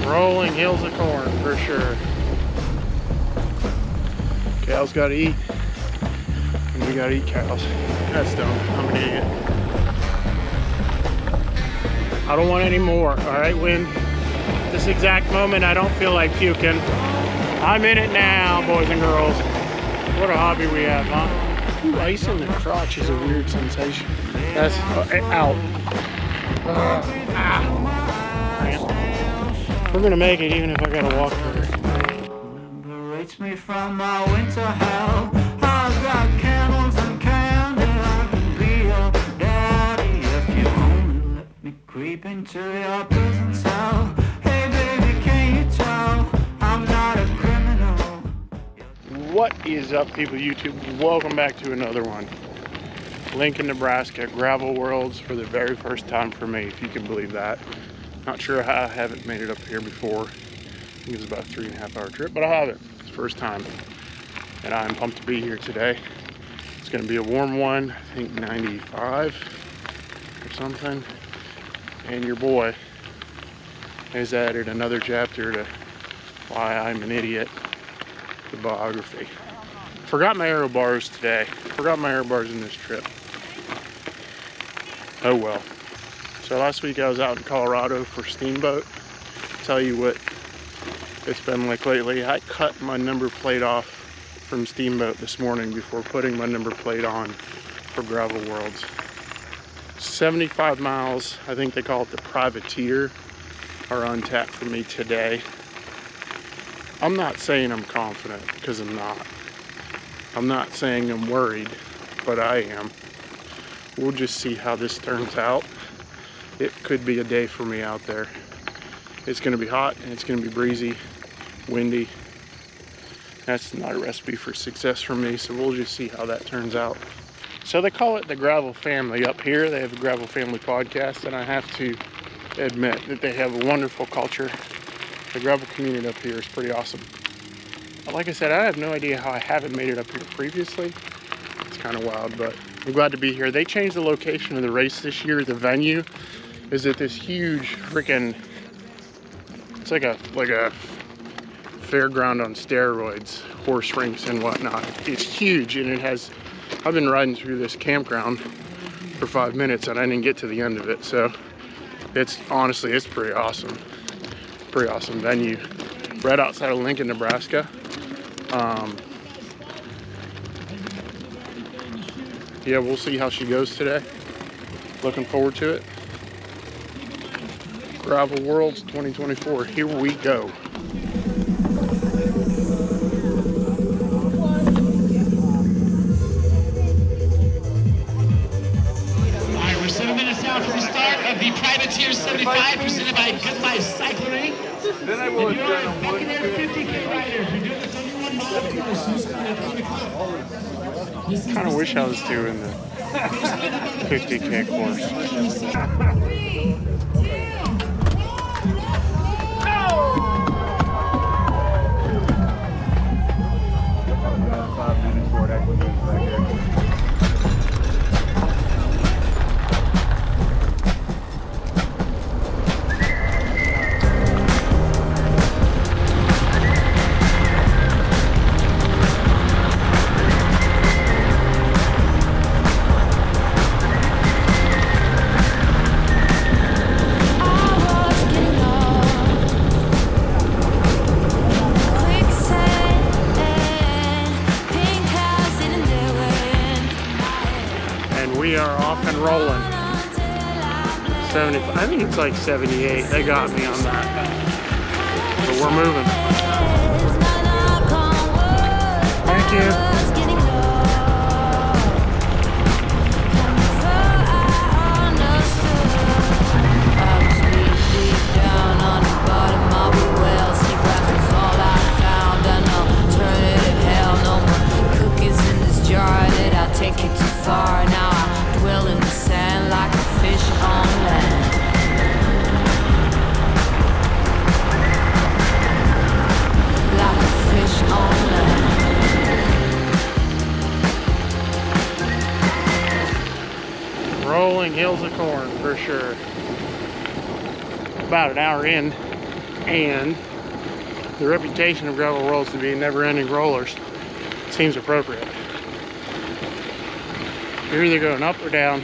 Rolling hills of corn for sure. Cows gotta eat. And we gotta eat cows. That's dumb. I'm an idiot. I don't want any more. Alright, Win. This exact moment I don't feel like puking. I'm in it now, boys and girls. What a hobby we have, huh? Ooh, ice in the crotch is a weird sensation. That's out. We're gonna make it even if I gotta walk further. Liberates me from my winter hell. I've got candles and candy. I can be your daddy if you only let me creep into your prison cell. Hey baby, can you tell I'm not a criminal? What is up, people YouTube? Welcome back to another one. Lincoln, Nebraska, gravel worlds for the very first time for me, if you can believe that. Not sure how I haven't made it up here before. I think it's about a 3.5 hour trip, but I haven't. It's the first time. And I'm pumped to be here today. It's gonna be a warm one, I think 95 or something. And your boy has added another chapter to Why I'm an Idiot, the biography. Forgot my aero bars today. Forgot my aero bars in this trip. Oh well. So last week I was out in Colorado for Steamboat. Tell you what it's been like lately. I cut my number plate off from Steamboat this morning before putting my number plate on for Gravel Worlds. 75 miles, I think they call it the privateer, are on tap for me today. I'm not saying I'm confident, because I'm not. I'm not saying I'm worried, but I am. We'll just see how this turns out. It could be a day for me out there. It's gonna be hot and it's gonna be breezy, windy. That's not a recipe for success for me, so we'll just see how that turns out. So they call it the Gravel Family up here. They have a Gravel Family podcast, and I have to admit that they have a wonderful culture. The gravel community up here is pretty awesome. But like I said, I have no idea how I haven't made it up here previously. It's kind of wild, but I'm glad to be here. They changed the location of the race this year. The venue is at this huge freaking, it's like a fairground on steroids, horse rinks and whatnot. It's huge, and it has, I've been riding through this campground for 5 minutes and I didn't get to the end of it. So it's honestly, it's pretty awesome. Pretty awesome venue. Right outside of Lincoln, Nebraska. Yeah, we'll see how she goes today. Looking forward to it. Gravel Worlds 2024, here we go. Alright, we're 7 minutes out from the start of the Privateer 75 presented by Good Life Cycling. Then I will If you're a Buccaneer 50K rider, if you're doing the 31 mile course, you start at 3 o'clock. Kind of wish I was doing the 50K course. 5 minutes for that back there. We are off and rolling. 75, I think it's like 78. They got me on that. But we're moving. Thank you. Take it too far now. I dwell in the sand like a fish on land. Like a fish on land. Rolling hills of corn for sure. About an hour in. and the reputation of gravel rolls to be never-ending rollers seems appropriate. You're either going up or down,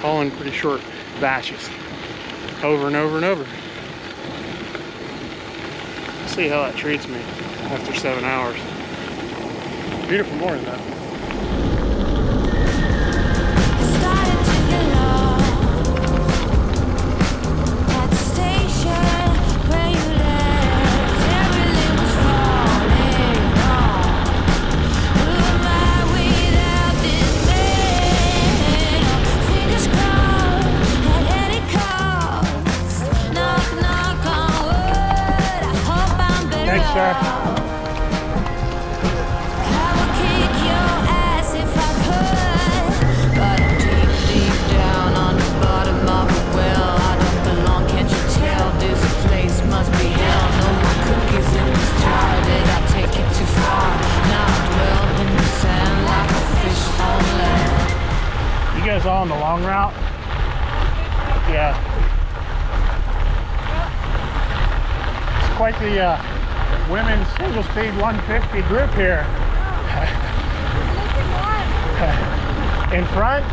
all in pretty short batches, over and over and over. See how that treats me after 7 hours. Beautiful morning though. Thanks, sir. You guys all on the long route? Yeah. It's quite the women's single speed 150 group here. In front?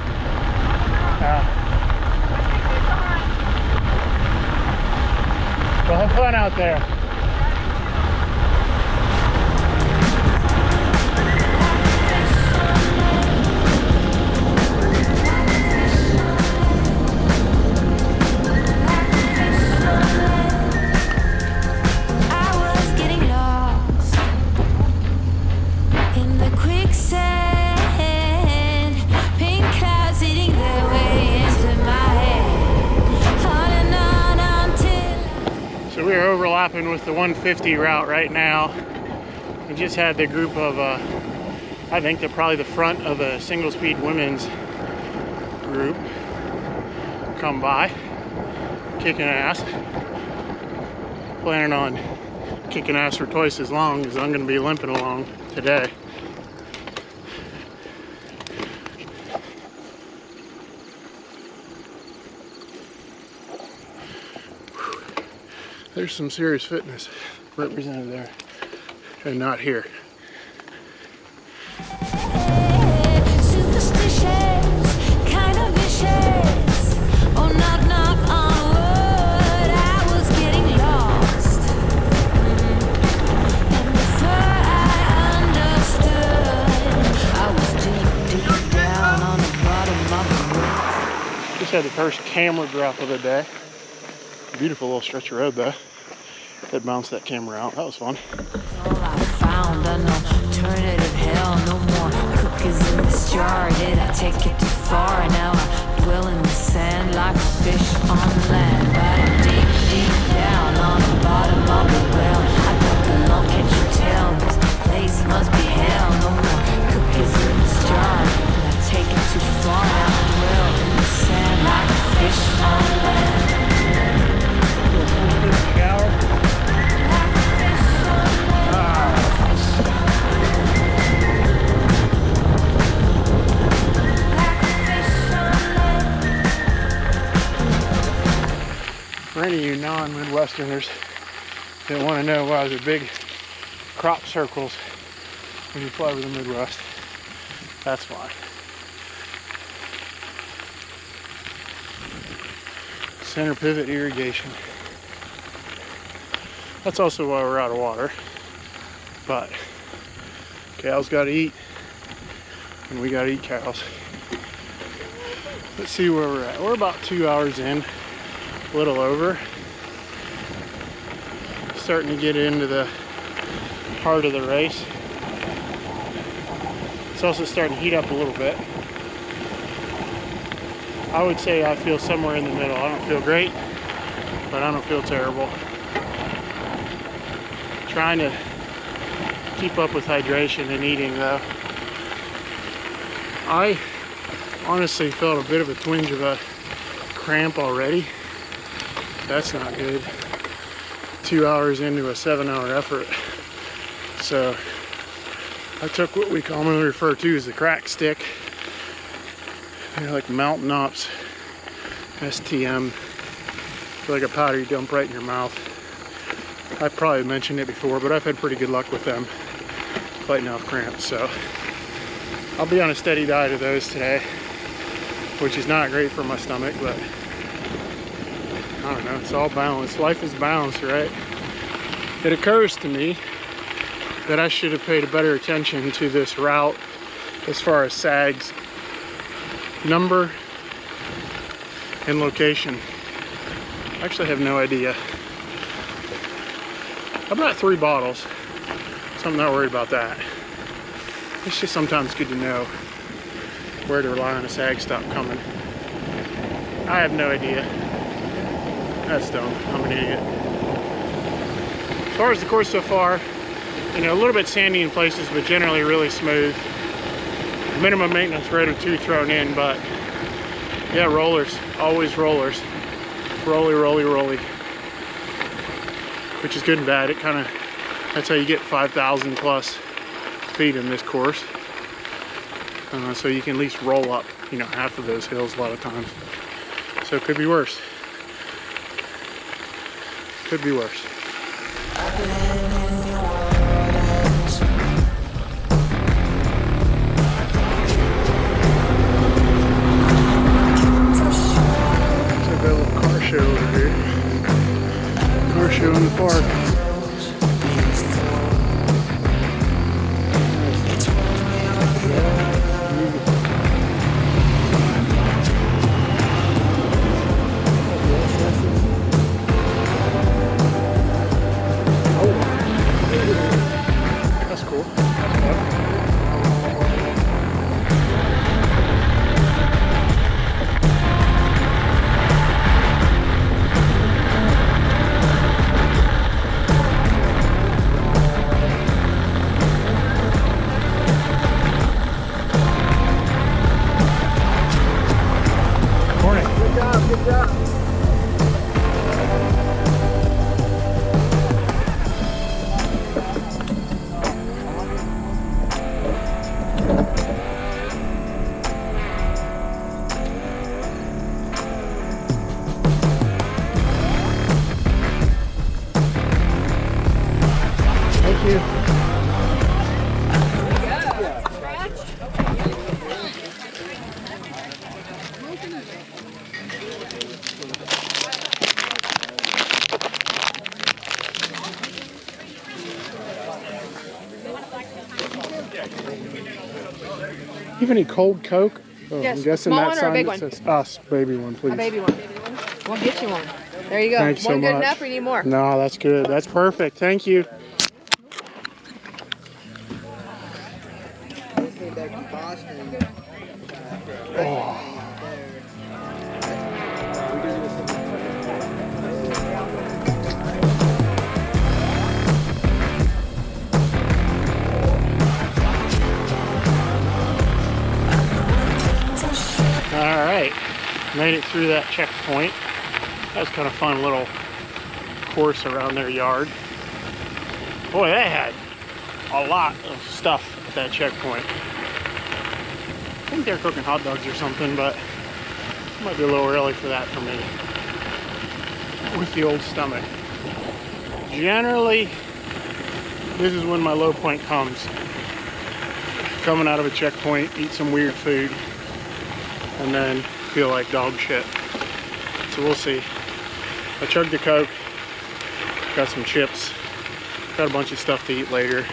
Well, have fun out there. We're overlapping with the 150 route right now. We just had the group of, I think they're probably the front of a single speed women's group come by, kicking ass. Planning on kicking ass for twice as long as I'm going to be limping along today. There's some serious fitness represented there, and not here. Just had the first camera drop of the day. Beautiful little stretch of road though. That bounced that camera out. That was fun. All I found an alternative hell. No more cookies in this jar. Did I take it too far? Now I dwell in the sand like a fish on land. But I'm deep, deep down on the bottom of the well. I don't belong, can't you tell? This place must be hell. No more cookies in this jar. Did I take it too far? Now I dwell in the sand like a fish on land. Shower. For any of you non-Midwesterners that want to know why there's big crop circles when you fly over the Midwest, that's why. Center pivot irrigation. That's also why we're out of water. But cows gotta eat, and we gotta eat cows. Let's see where we're at. We're about 2 hours in, a little over. Starting to get into the heart of the race. It's also starting to heat up a little bit. I would say I feel somewhere in the middle. I don't feel great, but I don't feel terrible. Trying to keep up with hydration and eating though. I honestly felt a bit of a twinge of a cramp already. That's not good. 2 hours into a 7-hour effort. So I took what we commonly refer to as the crack stick. They're like Mountain Ops STM. Like a powder you dump right in your mouth. I probably mentioned it before, but I've had pretty good luck with them fighting off cramps. So I'll be on a steady diet of those today, which is not great for my stomach, but I don't know, it's all balanced. Life is balanced, right? It occurs to me that I should have paid a better attention to this route as far as sags, number, and location. I actually have no idea. I brought 3 bottles, so I'm not worried about that. It's just sometimes good to know where to rely on a sag stop coming. I have no idea. That's dumb. I'm an idiot. As far as the course so far, you know, a little bit sandy in places, but generally really smooth. Minimum maintenance rate of 2 thrown in, but yeah, rollers. Always rollers. Rolly, rolly, rolly. Which is good and bad. It kind of, that's how you get 5,000 plus feet in this course. So you can at least roll up, you know, half of those hills a lot of times. So it could be worse. Could be worse. Check that little car show over here. Car show in the park. You have any cold Coke? Oh, Yes. I'm guessing Small that one or a sign big that one? says us, baby one, please. A baby one. We'll get you one. There you go. Thanks so One good much. enough or you need more? No, that's good. That's perfect. Thank you. Oh. All right, made it through that checkpoint. That was kind of fun little course around their yard. Boy, they had a lot of stuff at that checkpoint. I think they're cooking hot dogs or something, but it might be a little early for that for me with the old stomach. Generally, this is when my low point comes. Coming out of a checkpoint, eat some weird food, and then feel like dog shit. So we'll see. I chugged a Coke, got some chips, got a bunch of stuff to eat later.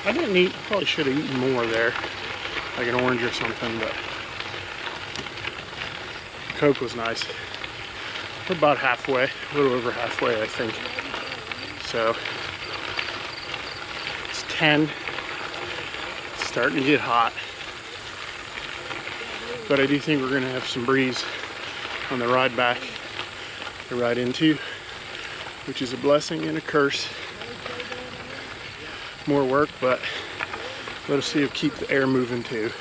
I didn't eat, probably should have eaten more there, like an orange or something, but Coke was nice. We're about halfway, a little over halfway, I think. So it's 10. It's starting to get hot. But I do think we're going to have some breeze on the ride back to ride into, which is a blessing and a curse. More work, but let us see if keep the air moving too.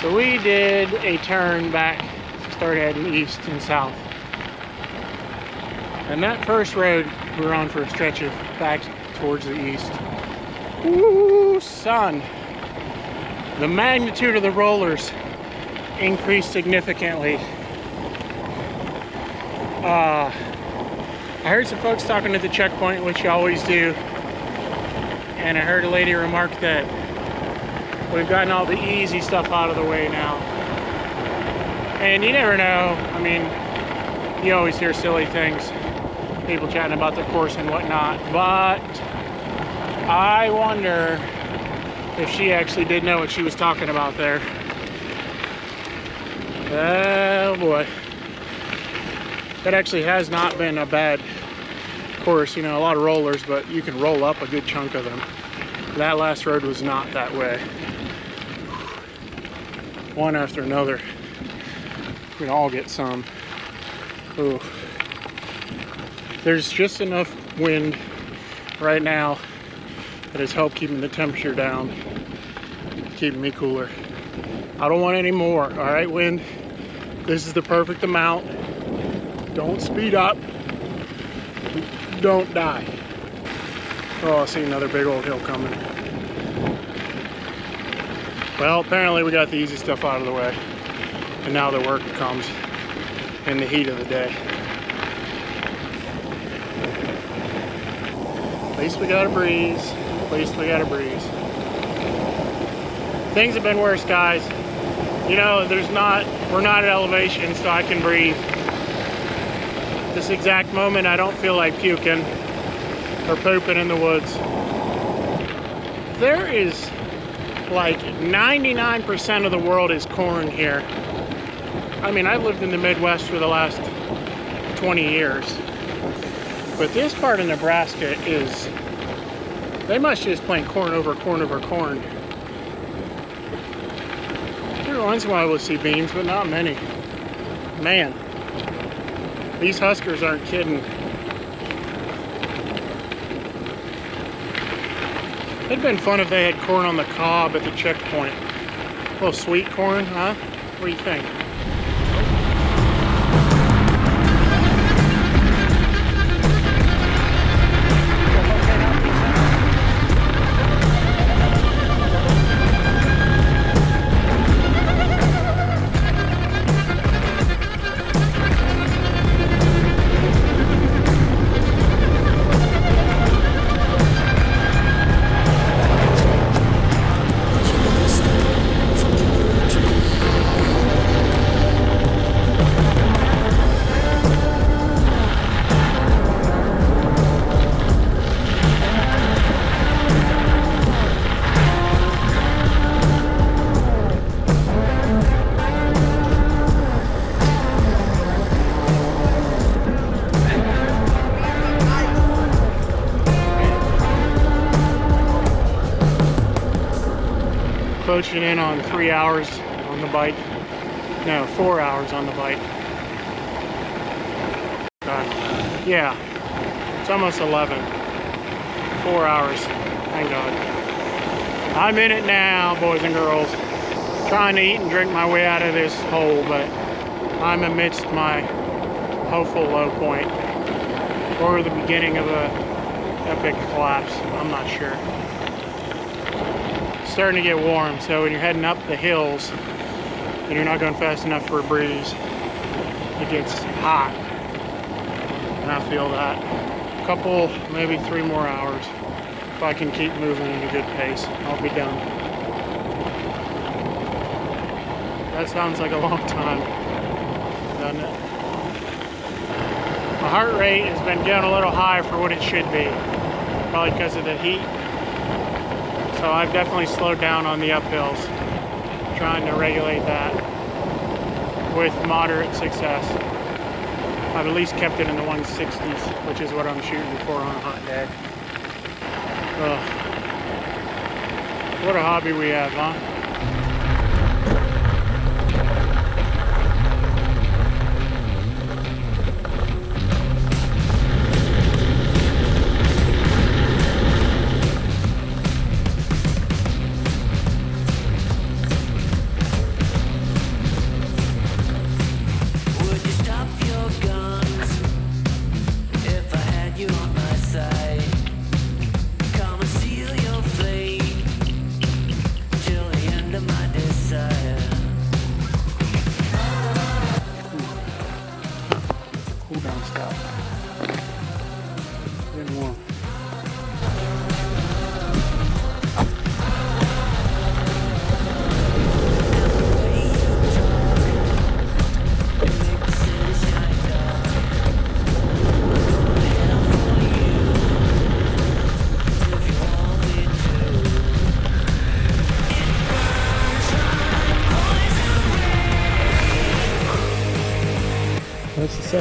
So we did a turn back to start heading east and south. And that first road we were on for a stretch of back towards the east. Ooh, son. The magnitude of the rollers increased significantly. I heard some folks talking at the checkpoint, which you always do. And I heard a lady remark that we've gotten all the easy stuff out of the way now. And you never know. I mean, you always hear silly things. People chatting about their course and whatnot. But I wonder if she actually did know what she was talking about there. Oh boy. That actually has not been a bad course. You know, a lot of rollers, but you can roll up a good chunk of them. That last road was not that way. One after another. We all get some. Ooh. There's just enough wind right now that has helped keeping the temperature down, keeping me cooler. I don't want any more, all right, wind? This is the perfect amount. Don't speed up. Don't die. Oh, I see another big old hill coming. Well, apparently we got the easy stuff out of the way. And now the work comes in the heat of the day. At least we got a breeze. At least we got a breeze. Things have been worse, guys. You know, we're not at elevation, so I can breathe. This exact moment, I don't feel like puking or pooping in the woods. There is like 99% of the world is corn here. I mean, I've lived in the Midwest for the last 20 years. But this part of Nebraska is, they must just plant corn over corn over corn. Every once in a while we'll see beans, but not many. Man, these Huskers aren't kidding. It'd been fun if they had corn on the cob at the checkpoint. A little sweet corn, huh? What do you think? Approaching in on 3 hours on the bike. No, 4 hours on the bike. Yeah, it's almost 11. 4 hours, thank God. I'm in it now, boys and girls. Trying to eat and drink my way out of this hole, but I'm amidst my hopeful low point. Or the beginning of a epic collapse, I'm not sure. Starting to get warm, so when you're heading up the hills and you're not going fast enough for a breeze, it gets hot, and I feel that. A couple, maybe 3 more hours, if I can keep moving at a good pace, I'll be done. That sounds like a long time, doesn't it? My heart rate has been getting a little high for what it should be, probably because of the heat. So I've definitely slowed down on the uphills, trying to regulate that with moderate success. I've at least kept it in the 160s, which is what I'm shooting for on a hot day. What a hobby we have, huh?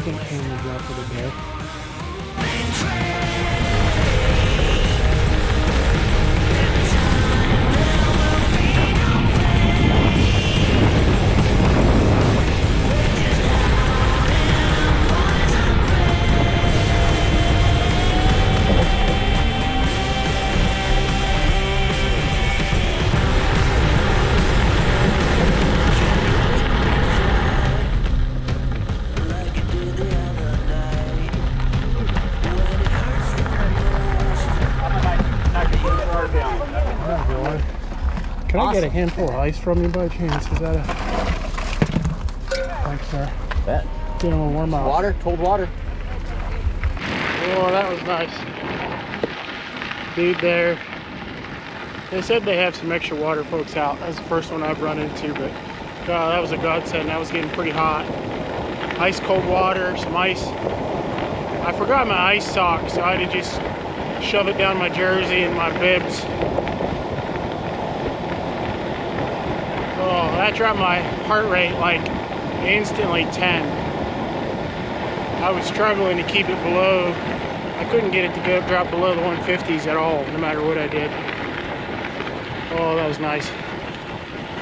second camera drop of the day. Can I get a handful of ice from you by chance? Is that a... Thanks, sir. Bet. Get them warm up. Water, cold water. Oh, that was nice. Dude there. They said they have some extra water folks out. That's the first one I've run into, but God, that was a godsend. That was getting pretty hot. Ice cold water, some ice. I forgot my ice socks, so I had to just shove it down my jersey and my bibs. Oh, that dropped my heart rate like instantly 10. I was struggling to keep it below. I couldn't get it to go drop below the 150s at all, no matter what I did. Oh, that was nice.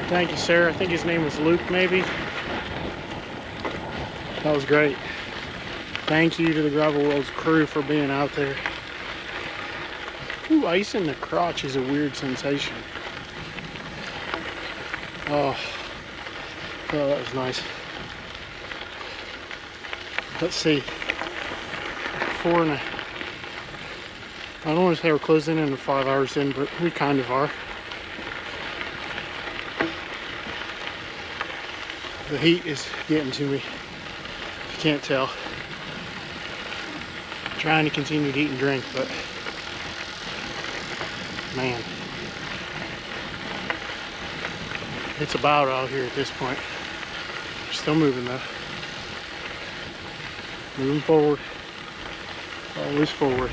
Thank you, sir. I think his name was Luke, maybe. That was great. Thank you to the Gravel Worlds crew for being out there. Ooh, ice in the crotch is a weird sensation. Oh, that was nice. Let's see. I don't want to say we're closing in 5 hours in, but we kind of are. The heat is getting to me. You can't tell. I'm trying to continue to eat and drink, but man, it's about out here at this point. We're still moving though. Moving forward. Always forward.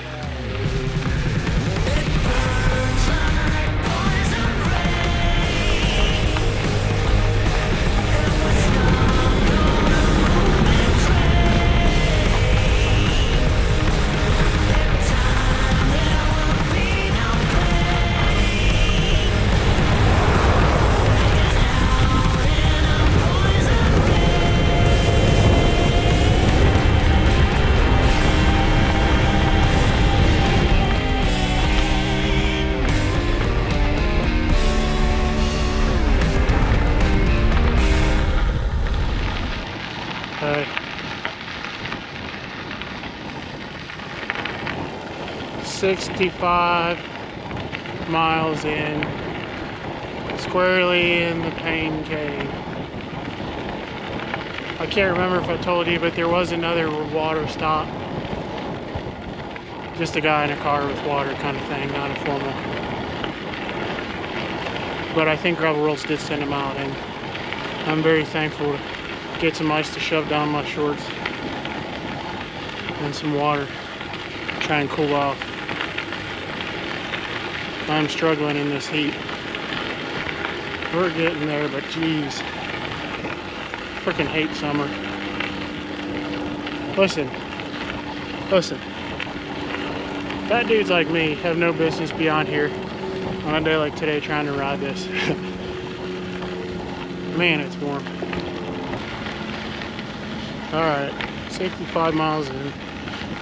Okay. 65 miles in, squarely in the Pain Cave. I can't remember if I told you, but there was another water stop. Just a guy in a car with water kind of thing, not a formal. But I think Gravel Worlds did send him out, and I'm very thankful to get some ice to shove down my shorts and some water, try and cool off. I'm struggling in this heat. We're getting there, but geez, freaking hate summer. Listen, fat dudes like me have no business beyond here on a day like today trying to ride this. Man, it's warm. Alright, 65 miles in,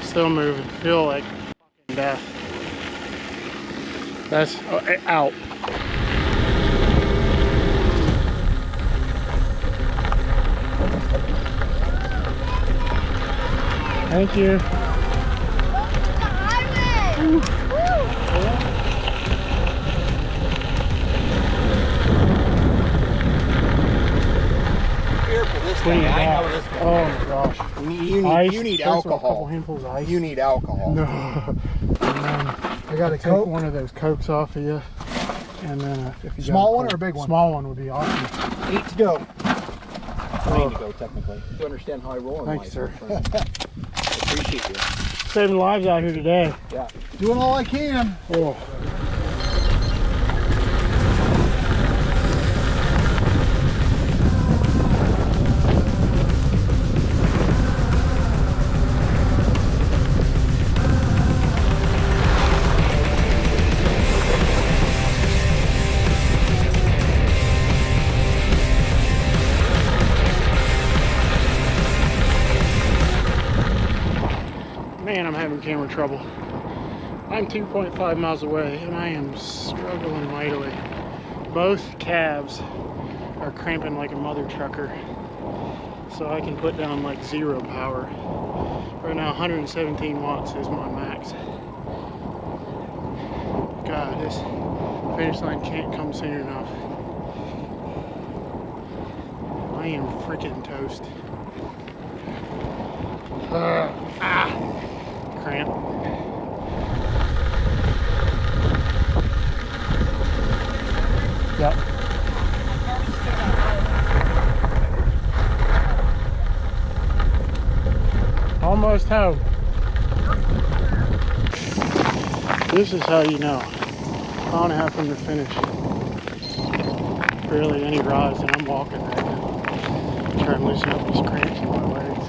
still moving, feel like fucking death. That's out. Thank you. Clean I know this one. Oh my gosh. You need alcohol. A couple handfuls of ice. You need alcohol. No. I gotta take one of those Cokes off of you. And then if you small one or a big one? Small one would be awesome. 8 to go. 9 to go, technically. You understand how I roll in Thank life. you, sir. I appreciate you. Saving lives out here today. Yeah. Doing all I can. Oh. camera trouble. I'm 2.5 miles away and I am struggling mightily. Both calves are cramping like a mother trucker. So I can put down like 0 power. Right now 117 watts is my max. God, this finish line can't come soon enough. I am freaking toast. Cramp. Yep. Almost home. This is how you know. Hour and a half from the finish. Barely any rise and I'm walking right now. Try and loosen up these cramps in my legs.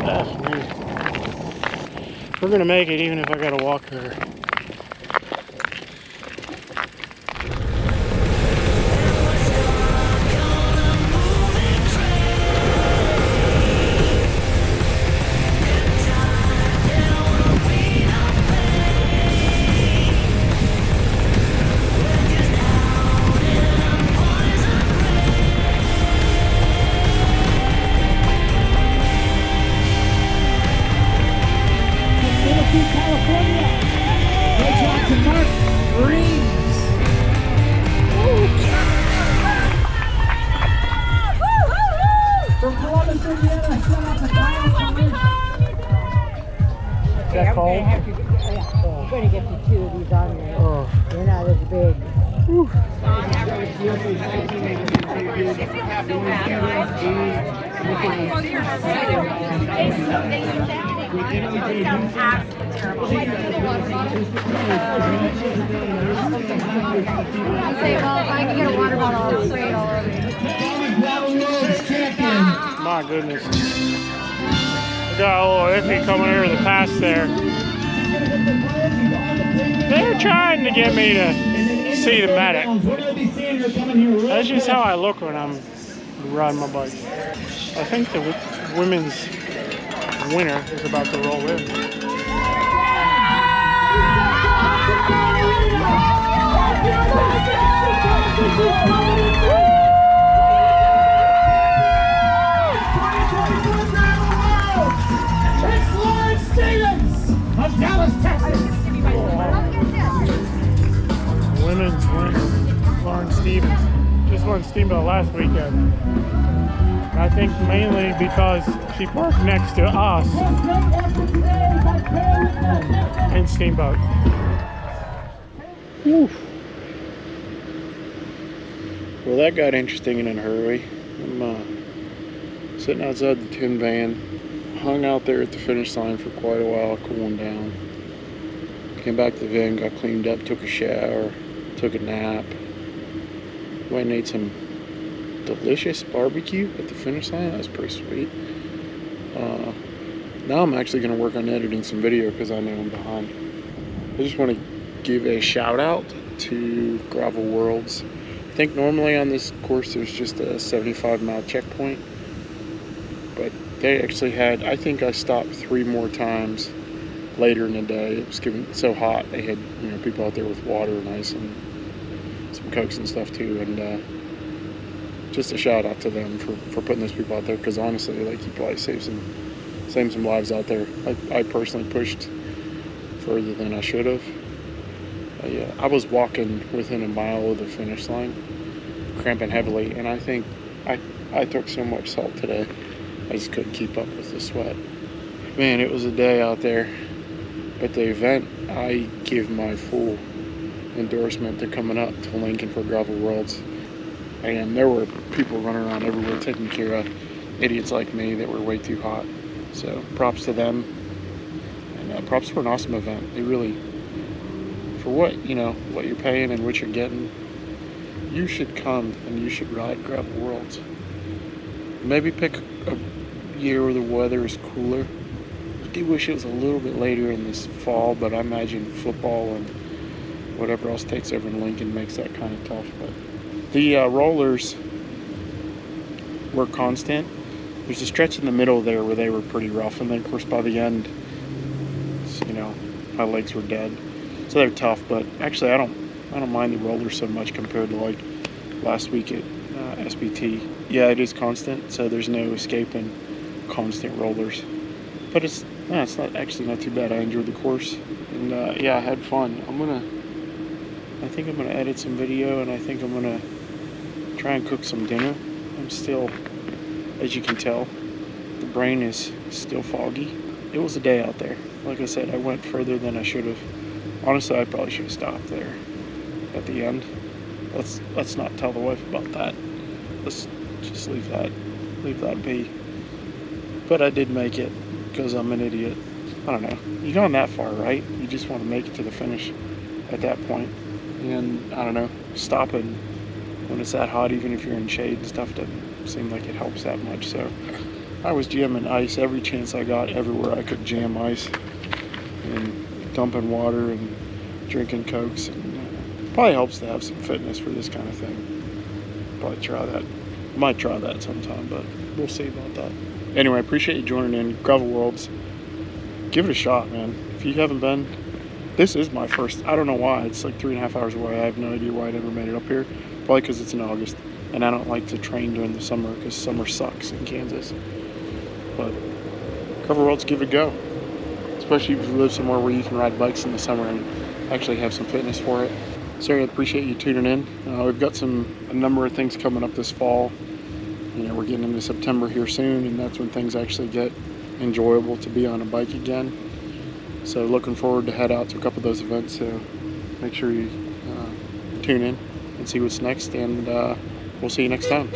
That's me. We're gonna make it even if I gotta walk there. I'm going to get you 2 of these on there. Oh. They're not as big. I can get a water bottle, I'll spray it all over. My goodness. We got a little iffy coming here to the pass there. They're trying to get me to see the medic. That's just how I look when I'm riding my bike. I think the women's winner is about to roll in. It's Lars of Dallas, Texas. Women's winner, Lauren Stevens. Just won Steamboat last weekend. I think mainly because she parked next to us in Steamboat. Whew. Well, that got interesting in a hurry. I'm sitting outside the tin van. Hung out there at the finish line for quite a while, cooling down. Came back to the van, got cleaned up, took a shower, took a nap. Went and ate some delicious barbecue at the finish line. That was pretty sweet. Now I'm actually going to work on editing some video because I know I'm behind. I just want to give a shout out to Gravel Worlds. I think normally on this course there's just a 75-mile checkpoint, but they actually had, I think I stopped 3 more times later in the day. It was getting so hot. They had, people out there with water and ice and some Cokes and stuff too. And just a shout out to them for putting those people out there, because honestly, like, you probably saved some lives out there. I personally pushed further than I should have. Yeah, I was walking within a mile of the finish line, cramping heavily, and I think I took so much salt today. I just couldn't keep up with the sweat. Man, it was a day out there. But the event, I give my full endorsement to coming up to Lincoln for Gravel Worlds. And there were people running around everywhere taking care of idiots like me that were way too hot. So props to them, and props for an awesome event. They really, for what you're paying and what you're getting, you should come and you should ride Gravel Worlds. Maybe pick a year where the weather is cooler. I do wish it was a little bit later in this fall, but I imagine football and whatever else takes over in Lincoln makes that kind of tough. But the rollers were constant. There's a stretch in the middle there where they were pretty rough, and then of course by the end my legs were dead. So they're tough, but actually I don't mind the rollers so much compared to like last week at SBT. Yeah, it is constant, so there's no escaping constant rollers. But it's not actually not too bad. I enjoyed the course, and yeah, I had fun. I think I'm gonna edit some video, and I think I'm gonna try and cook some dinner. I'm still, as you can tell, the brain is still foggy. It was a day out there. Like I said, I went further than I should have. Honestly, I probably should have stopped there at the end. Let's not tell the wife about that. Let's just leave that be. But I did make it because I'm an idiot. I don't know. You've gone that far, right? You just want to make it to the finish at that point. And I don't know, stopping when it's that hot, even if you're in shade and stuff, doesn't seem like it helps that much. So I was jamming ice every chance I got, everywhere I could jam ice, and dumping water and drinking Cokes. And probably helps to have some fitness for this kind of thing. Probably try that. Might try that sometime, but we'll see about that. Anyway, I appreciate you joining in. Gravel Worlds, give it a shot, man. If you haven't been, this is my first. I don't know why. It's like 3.5 hours away. I have no idea why I never made it up here. Probably because it's in August, and I don't like to train during the summer because summer sucks in Kansas. But Gravel Worlds, give it a go. Especially if you live somewhere where you can ride bikes in the summer and actually have some fitness for it. So I appreciate you tuning in. We've got a number of things coming up this fall. You know, we're getting into September here soon, and that's when things actually get enjoyable to be on a bike again. So looking forward to head out to a couple of those events. So make sure you tune in and see what's next, and we'll see you next time.